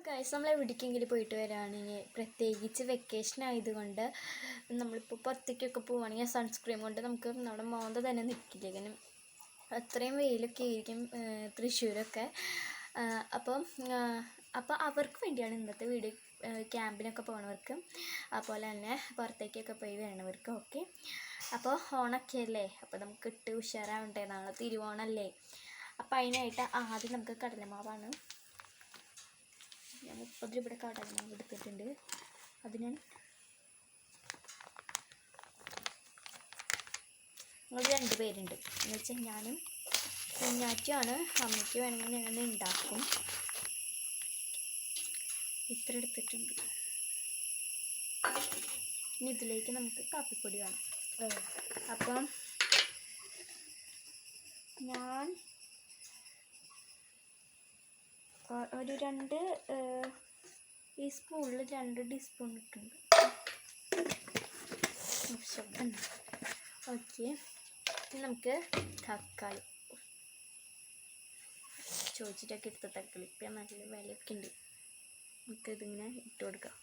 Guys, നമ്മൾ എവിടേക്കെങ്കിലും പോയിട്ട് വരികയാണെങ്കിൽ, പ്രത്യേകിച്ച് വെക്കേഷൻ ആയതുകൊണ്ട് നമ്മളിപ്പോൾ പുറത്തേക്കൊക്കെ പോവുകയാണെങ്കിൽ സൺസ്ക്രീൻ കൊണ്ട് നമുക്ക് നമ്മുടെ മോന്ത തന്നെ നിൽക്കില്ല. ഇങ്ങനെ അത്രയും വെയിലൊക്കെ ആയിരിക്കും തൃശ്ശൂരൊക്കെ. അപ്പോൾ അവർക്ക് വേണ്ടിയാണ് ഇന്നത്തെ വീഡിയോ. ക്യാമ്പിനൊക്കെ പോകണവർക്ക്, അതുപോലെ തന്നെ പുറത്തേക്കൊക്കെ പോയി വരണവർക്കും ഒക്കെ. അപ്പോൾ ഓണൊക്കെ അല്ലേ, അപ്പോൾ നമുക്ക് ഇട്ട് ഉഷാറാവണ്ടേ, നാളെ തിരുവോണമല്ലേ. അപ്പോൾ അതിനായിട്ട് ആദ്യം നമുക്ക് കടലമാവാണ്. ഞാൻ 30 രൂപയുടെ കടലമാവ് എടുത്തിട്ടുണ്ട്. അത് ഞങ്ങൾ 2 പേരുണ്ട് എന്ന് വെച്ചാൽ ഞാനും കുഞ്ഞാറ്റുമാണ്. അമ്മയ്ക്ക് വേണമെങ്കിൽ ഞങ്ങൾ ഉണ്ടാക്കും. ഇത്ര എടുത്തിട്ടുണ്ട്. ഇനി ഇതിലേക്ക് നമുക്ക് കാപ്പിപ്പൊടി വേണം. അപ്പം ഞാൻ ഒരു 2 ഈ സ്പൂണിൽ 2 ടീസ്പൂൺ ഇട്ടുണ്ട്. ഓക്കെ, നമുക്ക് തക്കാളി ചോദിച്ചിട്ടൊക്കെ എടുത്ത തക്കാളി ഇപ്പം നല്ല വിലയൊക്കെ ഉണ്ട്. നമുക്കിതിങ്ങനെ ഇട്ട് കൊടുക്കാം.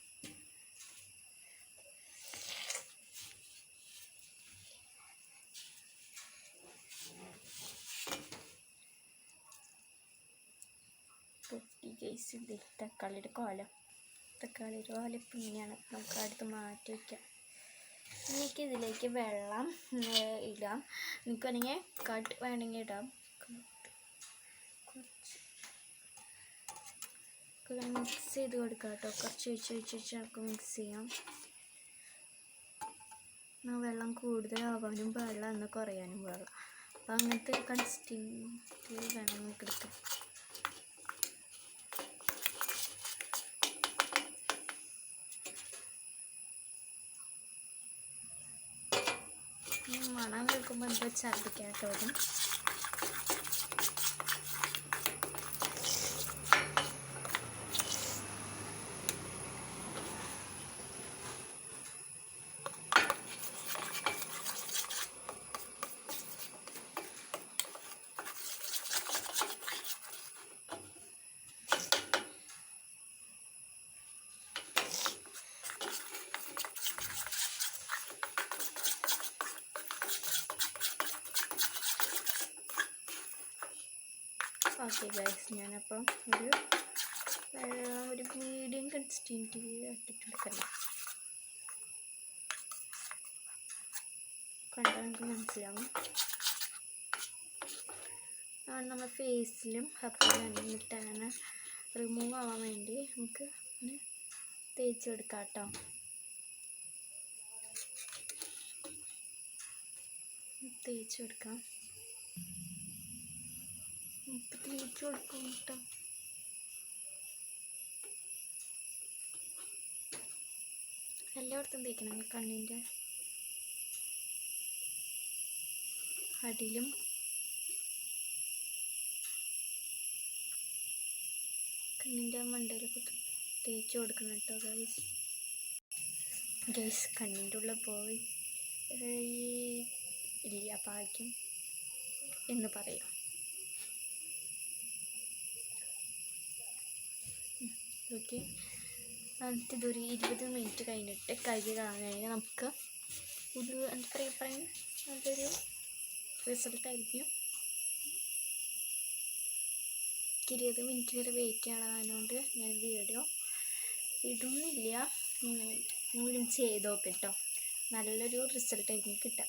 പൊട്ടി കേസിൻ്റെ തക്കാളിയുടെ കോലം ഇപ്പം ഇങ്ങനെയാണ്. നമുക്ക് അടുത്ത് മാറ്റി വയ്ക്കാം. എനിക്ക് ഇതിലേക്ക് വെള്ളം ഇടാം. നിങ്ങൾക്ക് വേണമെങ്കിൽ കട്ട് വേണമെങ്കിൽ ഇടാം. കുറച്ച് മിക്സ് ചെയ്ത് കൊടുക്കാം കേട്ടോ. കുറച്ച് ഒഴിച്ച് നമുക്ക് മിക്സ് ചെയ്യാം. വെള്ളം കൂടുതലാവാനും പാടില്ല, എന്നാൽ കുറയാനും പാടില്ല. അപ്പം അങ്ങനത്തെ ഒരു കൺസിസ്റ്റൻസി വേണം നമുക്ക് എടുക്കാം. മണം കേൾക്കുമ്പോൾ എന്തോ ഛർദ്ദിക്കാൻ തോന്നും. ഓക്കെ ഗൈസ്, ഞാനപ്പം ഒരു മീഡിയം കൺസിസ്റ്റൻസി ആക്കിയിട്ട് എടുക്കണം. കണ്ടാൽ നമുക്ക് മനസ്സിലാവും. നമ്മുടെ ഫേസിലും അതുപോലെ തന്നെ ടാൻ റിമൂവ് ആവാൻ വേണ്ടി നമുക്ക് ഇങ്ങനെ തേച്ച് കൊടുക്കാം കേട്ടോ. തേച്ച് കൊടുക്കാം കേട്ടോ. എല്ലായിടത്തും തേക്കണം. കണ്ണിൻ്റെ അടിയിലും കണ്ണിൻ്റെ മണ്ടയിലൊക്കെ തേച്ച് കൊടുക്കണം കേട്ടോ ഗൈസ്. കണ്ണിൻ്റെ ഉള്ളിൽ പോയി ഇല്ല ഭാഗ്യം എന്ന് പറയാം. ഓക്കെ, എന്നിട്ട് ഇതൊരു 20 മിനിറ്റ് കഴിഞ്ഞിട്ട് കഴുകി കളഞ്ഞാൽ നമുക്ക് ഒരു എന്താ പറയുക നല്ലൊരു റിസൾട്ടായിരിക്കും. 20 മിനിറ്റ് വരെ വെയിറ്റ് ചെയ്യണതുകൊണ്ട് ഞാൻ വീഡിയോ ഇടുന്നില്ല. നിങ്ങളും ചെയ്ത് നോക്ക് കേട്ടോ. നല്ലൊരു റിസൾട്ടായിരിക്കും കിട്ടുക.